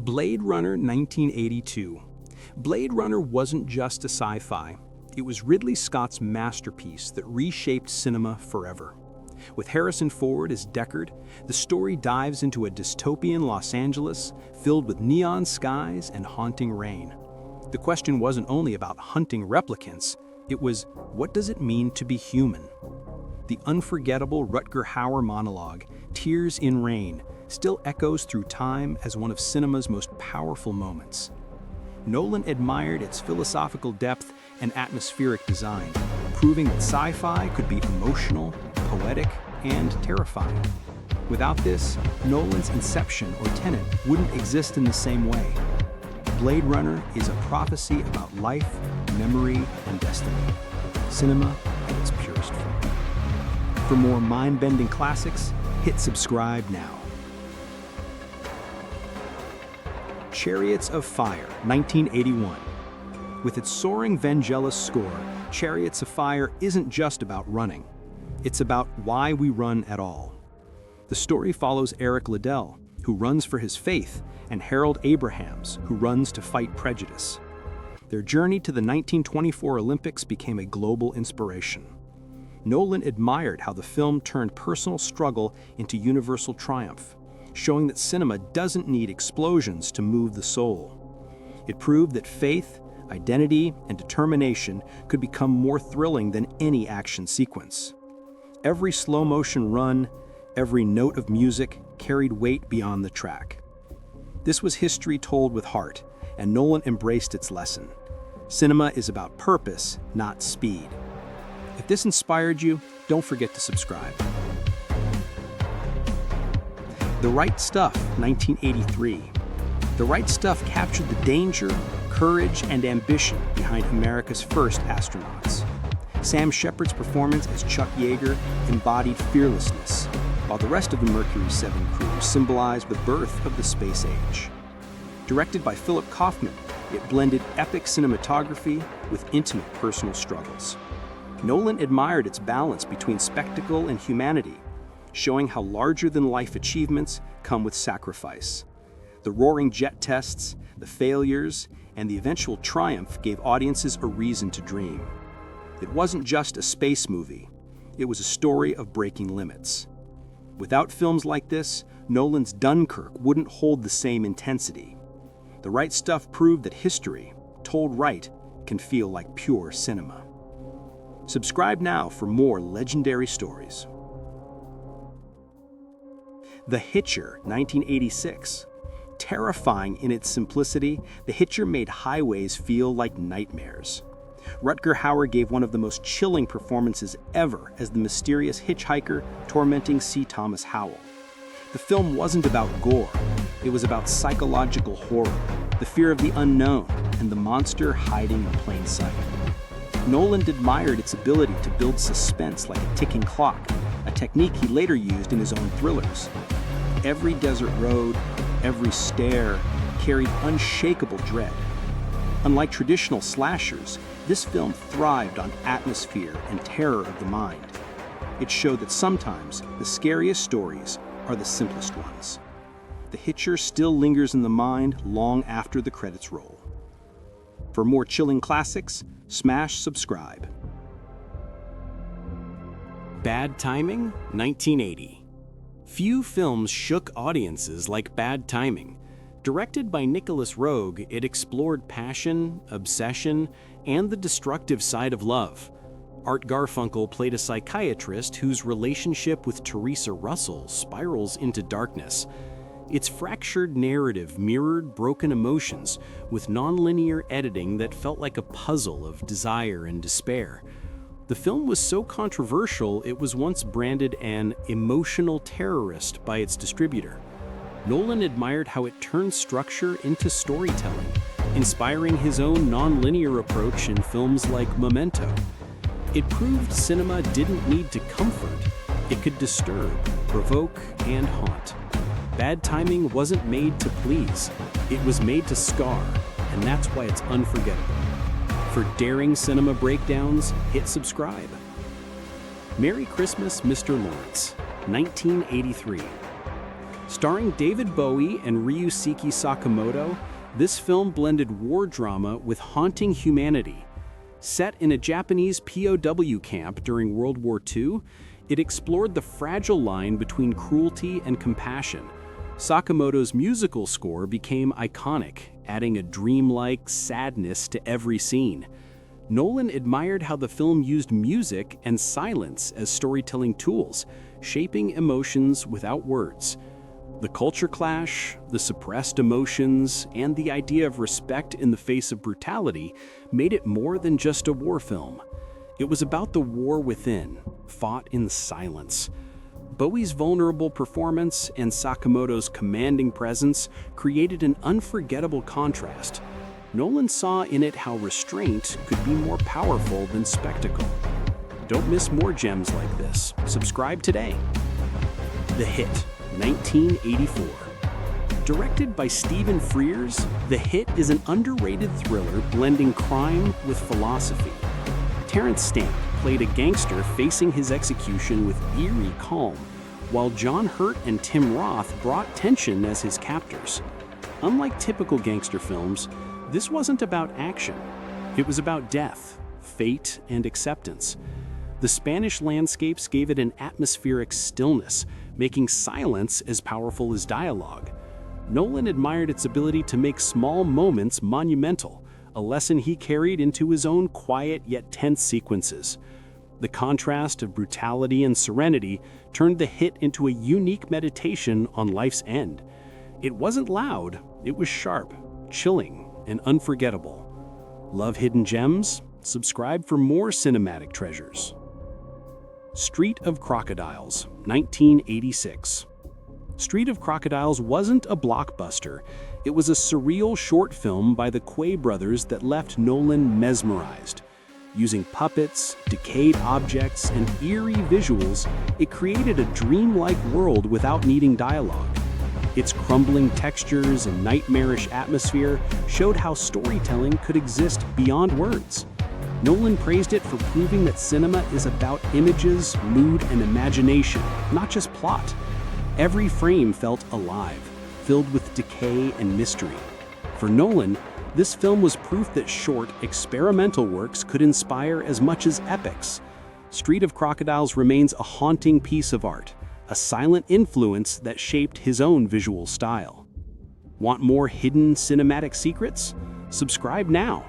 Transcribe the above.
Blade Runner 1982. Blade Runner wasn't just a sci-fi. It was Ridley Scott's masterpiece that reshaped cinema forever. With Harrison Ford as Deckard, the story dives into a dystopian Los Angeles filled with neon skies and haunting rain. The question wasn't only about hunting replicants, it was, what does it mean to be human? The unforgettable Rutger Hauer monologue, Tears in Rain, still echoes through time as one of cinema's most powerful moments. Nolan admired its philosophical depth and atmospheric design, proving that sci-fi could be emotional, poetic, and terrifying. Without this, Nolan's Inception or Tenet wouldn't exist in the same way. Blade Runner is a prophecy about life, memory, and destiny. Cinema at its purest form. For more mind-bending classics, hit subscribe now. Chariots of Fire, 1981. With its soaring Vangelis score, Chariots of Fire isn't just about running. It's about why we run at all. The story follows Eric Liddell, who runs for his faith, and Harold Abrahams, who runs to fight prejudice. Their journey to the 1924 Olympics became a global inspiration. Nolan admired how the film turned personal struggle into universal triumph, showing that cinema doesn't need explosions to move the soul. It proved that faith, identity, and determination could become more thrilling than any action sequence. Every slow-motion run, every note of music carried weight beyond the track. This was history told with heart, and Nolan embraced its lesson. Cinema is about purpose, not speed. If this inspired you, don't forget to subscribe. The Right Stuff, 1983. The Right Stuff captured the danger, courage, and ambition behind America's first astronauts. Sam Shepard's performance as Chuck Yeager embodied fearlessness, while the rest of the Mercury 7 crew symbolized the birth of the space age. Directed by Philip Kaufman, it blended epic cinematography with intimate personal struggles. Nolan admired its balance between spectacle and humanity, showing how larger-than-life achievements come with sacrifice. The roaring jet tests, the failures, and the eventual triumph gave audiences a reason to dream. It wasn't just a space movie. It was a story of breaking limits. Without films like this, Nolan's Dunkirk wouldn't hold the same intensity. The Right Stuff proved that history, told right, can feel like pure cinema. Subscribe now for more legendary stories. The Hitcher, 1986. Terrifying in its simplicity, The Hitcher made highways feel like nightmares. Rutger Hauer gave one of the most chilling performances ever as the mysterious hitchhiker tormenting C. Thomas Howell. The film wasn't about gore. It was about psychological horror, the fear of the unknown, and the monster hiding in plain sight. Nolan admired its ability to build suspense like a ticking clock, a technique he later used in his own thrillers. Every desert road, every stair, carried unshakable dread. Unlike traditional slashers, this film thrived on atmosphere and terror of the mind. It showed that sometimes the scariest stories are the simplest ones. The Hitcher still lingers in the mind long after the credits roll. For more chilling classics, smash subscribe. Bad Timing, 1980. Few films shook audiences like Bad Timing. Directed by Nicholas Roeg, it explored passion, obsession, and the destructive side of love. Art Garfunkel played a psychiatrist whose relationship with Teresa Russell spirals into darkness. Its fractured narrative mirrored broken emotions with nonlinear editing that felt like a puzzle of desire and despair. The film was so controversial it was once branded an emotional terrorist by its distributor. Nolan admired how it turned structure into storytelling, inspiring his own non-linear approach in films like Memento. It proved cinema didn't need to comfort, it could disturb, provoke, and haunt. Bad Timing wasn't made to please, it was made to scar, and that's why it's unforgettable. For daring cinema breakdowns, hit subscribe. Merry Christmas, Mr. Lawrence, 1983. Starring David Bowie and Ryusuke Sakamoto, this film blended war drama with haunting humanity. Set in a Japanese POW camp during World War II, it explored the fragile line between cruelty and compassion. Sakamoto's musical score became iconic, adding a dreamlike sadness to every scene. Nolan admired how the film used music and silence as storytelling tools, shaping emotions without words. The culture clash, the suppressed emotions, and the idea of respect in the face of brutality made it more than just a war film. It was about the war within, fought in silence. Bowie's vulnerable performance and Sakamoto's commanding presence created an unforgettable contrast. Nolan saw in it how restraint could be more powerful than spectacle. Don't miss more gems like this. Subscribe today. The Hit, 1984. Directed by Stephen Frears, The Hit is an underrated thriller blending crime with philosophy. Terrence Stamp played a gangster facing his execution with eerie calm, while John Hurt and Tim Roth brought tension as his captors. Unlike typical gangster films, this wasn't about action. It was about death, fate, and acceptance. The Spanish landscapes gave it an atmospheric stillness, making silence as powerful as dialogue. Nolan admired its ability to make small moments monumental, a lesson he carried into his own quiet yet tense sequences. The contrast of brutality and serenity turned The Hit into a unique meditation on life's end. It wasn't loud, it was sharp, chilling, and unforgettable. Love hidden gems? Subscribe for more cinematic treasures. Street of Crocodiles, 1986. Street of Crocodiles wasn't a blockbuster. It was a surreal short film by the Quay brothers that left Nolan mesmerized. Using puppets, decayed objects, and eerie visuals, it created a dreamlike world without needing dialogue. Its crumbling textures and nightmarish atmosphere showed how storytelling could exist beyond words. Nolan praised it for proving that cinema is about images, mood, and imagination, not just plot. Every frame felt alive, filled with decay and mystery. For Nolan, this film was proof that short, experimental works could inspire as much as epics. Street of Crocodiles remains a haunting piece of art, a silent influence that shaped his own visual style. Want more hidden cinematic secrets? Subscribe now.